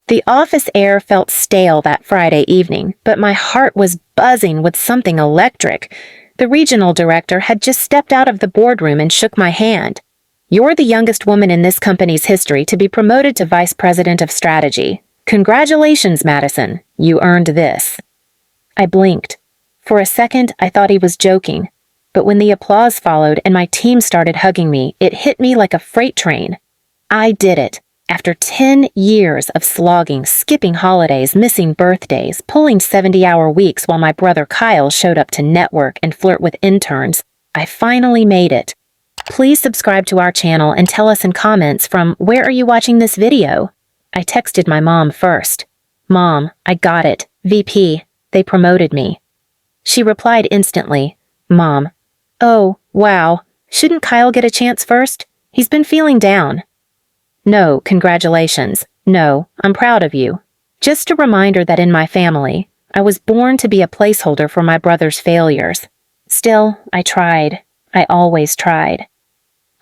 The office air felt stale that Friday evening, but my heart was buzzing with something electric. The regional director had just stepped out of the boardroom and shook my hand. "You're the youngest woman in this company's history to be promoted to Vice President of Strategy. Congratulations, Madison. You earned this." I blinked. For a second, I thought he was joking. But when the applause followed and my team started hugging me, it hit me like a freight train. I did it. After 10 years of slogging, skipping holidays, missing birthdays, pulling 70-hour weeks while my brother Kyle showed up to network and flirt with interns, I finally made it. Please subscribe to our channel and tell us in comments from "Where are you watching this video?" I texted my mom first. "Mom, I got it. VP. They promoted me." She replied instantly. "Mom. Oh, wow. Shouldn't Kyle get a chance first? He's been feeling down." "No, congratulations. No, I'm proud of you. Just a reminder that in my family, I was born to be a placeholder for my brother's failures. Still, I tried. I always tried."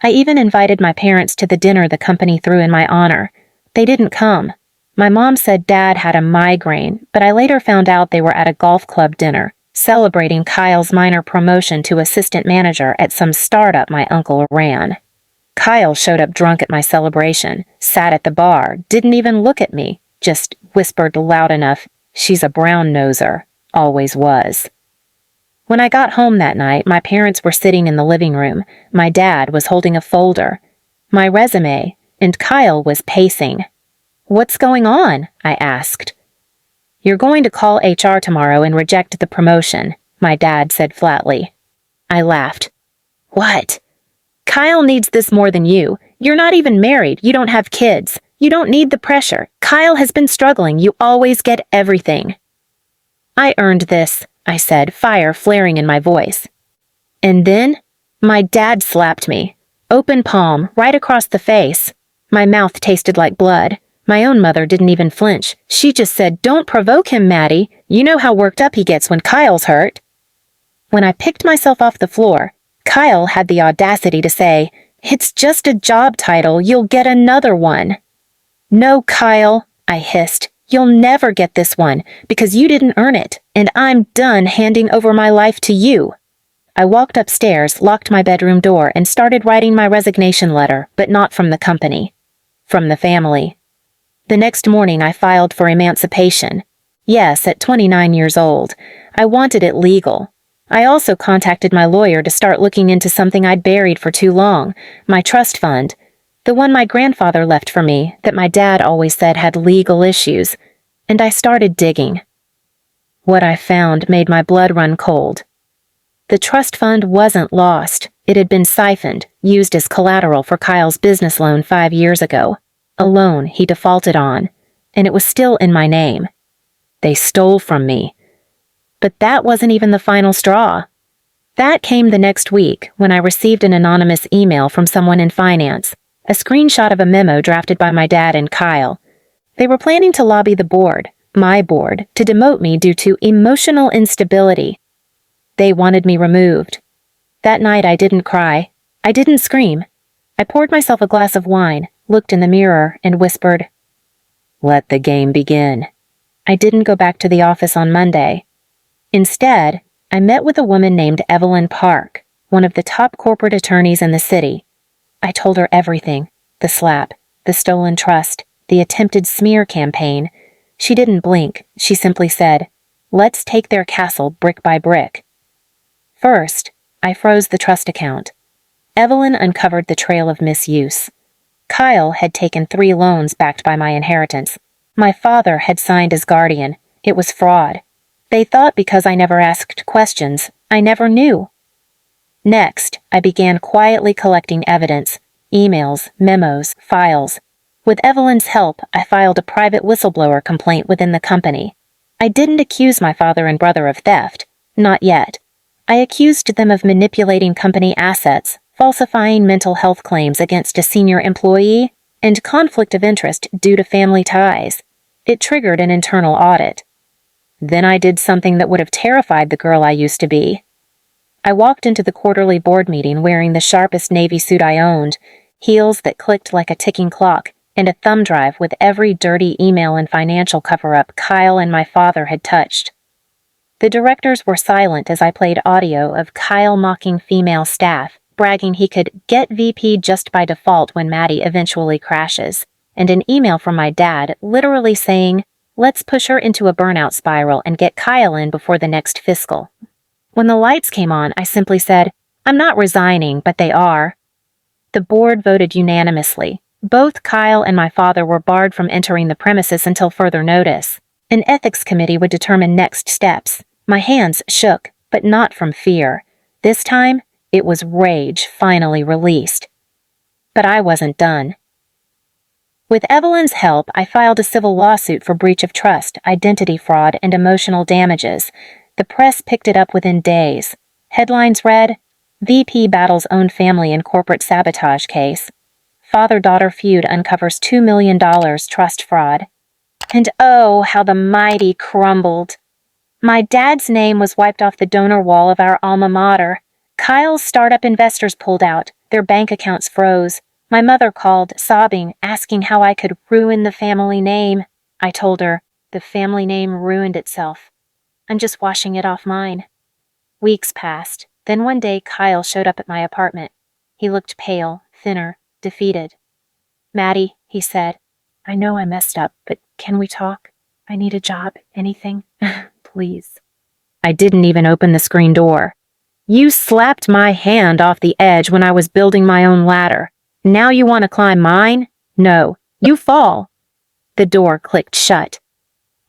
I even invited my parents to the dinner the company threw in my honor. They didn't come. My mom said Dad had a migraine, but I later found out they were at a golf club dinner, celebrating Kyle's minor promotion to assistant manager at some startup my uncle ran. Kyle showed up drunk at my celebration, sat at the bar, didn't even look at me, just whispered loud enough, "She's a brown-noser, always was." When I got home that night, my parents were sitting in the living room. My dad was holding a folder, my resume, and Kyle was pacing. "What's going on?" I asked. "You're going to call HR tomorrow and reject the promotion," my dad said flatly. I laughed. "What? Kyle needs this more than you. You're not even married. You don't have kids. You don't need the pressure. Kyle has been struggling. You always get everything." "I earned this," I said, fire flaring in my voice. And then, my dad slapped me. Open palm, right across the face. My mouth tasted like blood. My own mother didn't even flinch. She just said, "Don't provoke him, Maddie. You know how worked up he gets when Kyle's hurt." When I picked myself off the floor, Kyle had the audacity to say, "It's just a job title. You'll get another one." "No, Kyle," I hissed. "You'll never get this one because you didn't earn it, and I'm done handing over my life to you." I walked upstairs, locked my bedroom door, and started writing my resignation letter, but not from the company. From the family. The next morning I filed for emancipation. Yes, at 29 years old. I wanted it legal. I also contacted my lawyer to start looking into something I'd buried for too long, my trust fund, the one my grandfather left for me that my dad always said had legal issues, and I started digging. What I found made my blood run cold. The trust fund wasn't lost. It had been siphoned, used as collateral for Kyle's business loan 5 years ago, a loan he defaulted on, and it was still in my name. They stole from me. But that wasn't even the final straw. That came the next week when I received an anonymous email from someone in finance, a screenshot of a memo drafted by my dad and Kyle. They were planning to lobby the board, my board, to demote me due to emotional instability. They wanted me removed. That night I didn't cry. I didn't scream. I poured myself a glass of wine, looked in the mirror, and whispered, "Let the game begin." I didn't go back to the office on Monday. Instead, I met with a woman named Evelyn Park, one of the top corporate attorneys in the city. I told her everything, the slap, the stolen trust, the attempted smear campaign. She didn't blink. She simply said, "Let's take their castle brick by brick." First, I froze the trust account. Evelyn uncovered the trail of misuse. Kyle had taken 3 loans backed by my inheritance. My father had signed as guardian. It was fraud. They thought because I never asked questions, I never knew. Next, I began quietly collecting evidence, emails, memos, files. With Evelyn's help, I filed a private whistleblower complaint within the company. I didn't accuse my father and brother of theft. Not yet. I accused them of manipulating company assets, falsifying mental health claims against a senior employee, and conflict of interest due to family ties. It triggered an internal audit. Then I did something that would have terrified the girl I used to be. I walked into the quarterly board meeting wearing the sharpest navy suit I owned, heels that clicked like a ticking clock, and a thumb drive with every dirty email and financial cover-up Kyle and my father had touched. The directors were silent as I played audio of Kyle mocking female staff, bragging he could get VP just by default when Maddie eventually crashes, and an email from my dad literally saying, "Let's push her into a burnout spiral and get Kyle in before the next fiscal." When the lights came on, I simply said, "I'm not resigning, but they are." The board voted unanimously. Both Kyle and my father were barred from entering the premises until further notice. An ethics committee would determine next steps. My hands shook, but not from fear. This time, it was rage finally released. But I wasn't done. With Evelyn's help, I filed a civil lawsuit for breach of trust, identity fraud, and emotional damages. The press picked it up within days. Headlines read, "VP battles own family in corporate sabotage case. Father-daughter feud uncovers $2 million trust fraud." And oh, how the mighty crumbled. My dad's name was wiped off the donor wall of our alma mater. Kyle's startup investors pulled out. Their bank accounts froze. My mother called, sobbing, asking how I could ruin the family name. I told her, "The family name ruined itself. I'm just washing it off mine." Weeks passed. Then one day Kyle showed up at my apartment. He looked pale, thinner, defeated. "Maddie," he said, "I know I messed up, but can we talk? I need a job, anything, please." I didn't even open the screen door. "You slapped my hand off the edge when I was building my own ladder. Now you want to climb mine? No, you fall." The door clicked shut.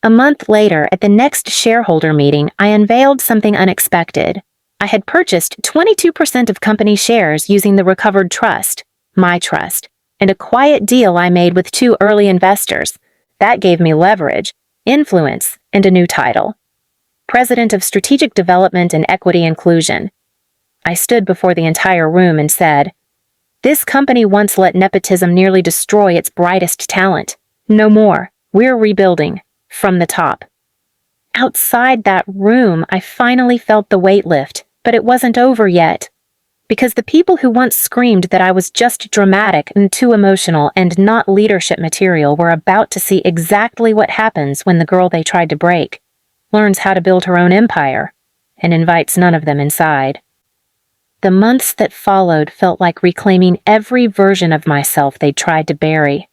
A month later, at the next shareholder meeting, I unveiled something unexpected. I had purchased 22% of company shares using the recovered trust, my trust, and a quiet deal I made with 2 early investors. That gave me leverage, influence, and a new title: President of Strategic Development and Equity Inclusion. I stood before the entire room and said, "This company once let nepotism nearly destroy its brightest talent. No more. We're rebuilding. From the top." Outside that room, I finally felt the weight lift, but it wasn't over yet. Because the people who once screamed that I was just dramatic and too emotional and not leadership material were about to see exactly what happens when the girl they tried to break learns how to build her own empire and invites none of them inside. The months that followed felt like reclaiming every version of myself they'd tried to bury.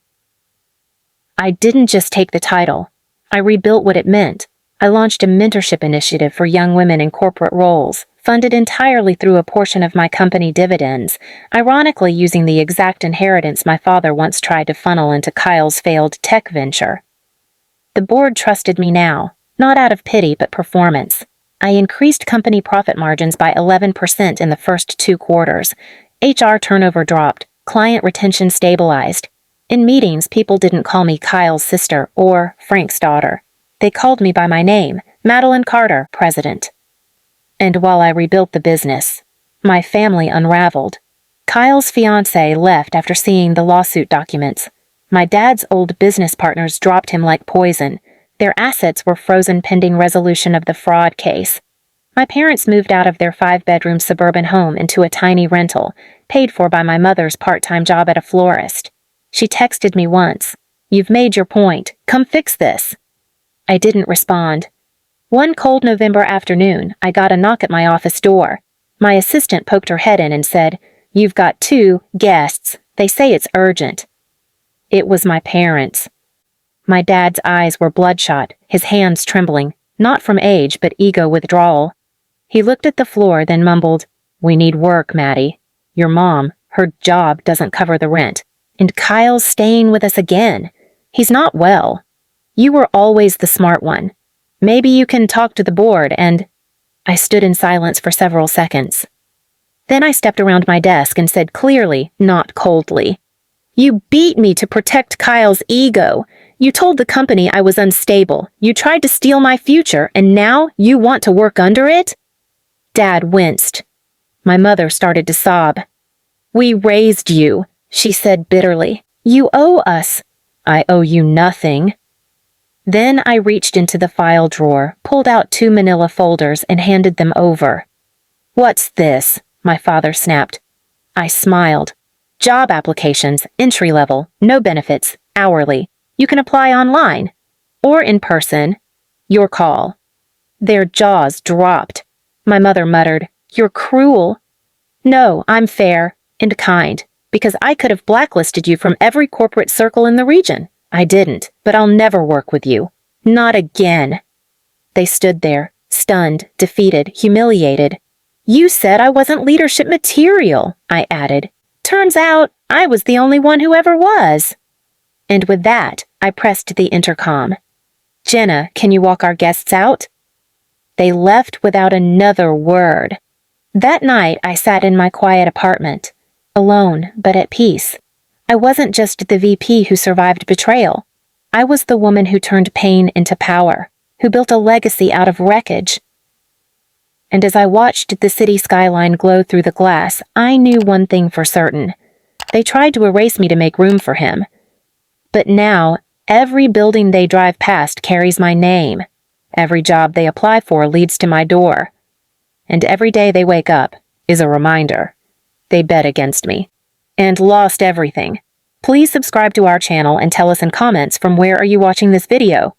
I didn't just take the title. I rebuilt what it meant. I launched a mentorship initiative for young women in corporate roles, funded entirely through a portion of my company dividends, ironically using the exact inheritance my father once tried to funnel into Kyle's failed tech venture. The board trusted me now, not out of pity but performance. I increased company profit margins by 11% in the first 2 quarters. HR turnover dropped, client retention stabilized. In meetings, people didn't call me Kyle's sister or Frank's daughter. They called me by my name, Madeline Carter, President. And while I rebuilt the business, my family unraveled. Kyle's fiancée left after seeing the lawsuit documents. My dad's old business partners dropped him like poison. Their assets were frozen pending resolution of the fraud case. My parents moved out of their 5-bedroom suburban home into a tiny rental, paid for by my mother's part-time job at a florist. She texted me once, "You've made your point. Come fix this." I didn't respond. One cold November afternoon, I got a knock at my office door. My assistant poked her head in and said, "You've got 2 guests. They say it's urgent." It was my parents. My dad's eyes were bloodshot, his hands trembling, not from age but ego withdrawal. He looked at the floor, then mumbled, "We need work, Maddie. Your mom, her job doesn't cover the rent. And Kyle's staying with us again. He's not well. You were always the smart one. Maybe you can talk to the board and—" I stood in silence for several seconds. Then I stepped around my desk and said clearly, not coldly, "You beat me to protect Kyle's ego. You told the company I was unstable. You tried to steal my future, and now you want to work under it?" Dad winced. My mother started to sob. "We raised you," she said bitterly. "You owe us." "I owe you nothing." Then I reached into the file drawer, pulled out 2 manila folders, and handed them over. "What's this?" my father snapped. I smiled. "Job applications, entry level, no benefits, hourly. You can apply online. Or in person. Your call." Their jaws dropped. My mother muttered, "You're cruel." "No, I'm fair and kind, because I could have blacklisted you from every corporate circle in the region. I didn't, but I'll never work with you. Not again." They stood there, stunned, defeated, humiliated. "You said I wasn't leadership material," I added. "Turns out I was the only one who ever was." And with that, I pressed the intercom. "Jenna, can you walk our guests out?" They left without another word. That night, I sat in my quiet apartment, alone but at peace. I wasn't just the VP who survived betrayal. I was the woman who turned pain into power, who built a legacy out of wreckage. And as I watched the city skyline glow through the glass, I knew one thing for certain. They tried to erase me to make room for him. But now, every building they drive past carries my name. Every job they apply for leads to my door. And every day they wake up is a reminder. They bet against me. And lost everything. Please subscribe to our channel and tell us in comments from where are you watching this video.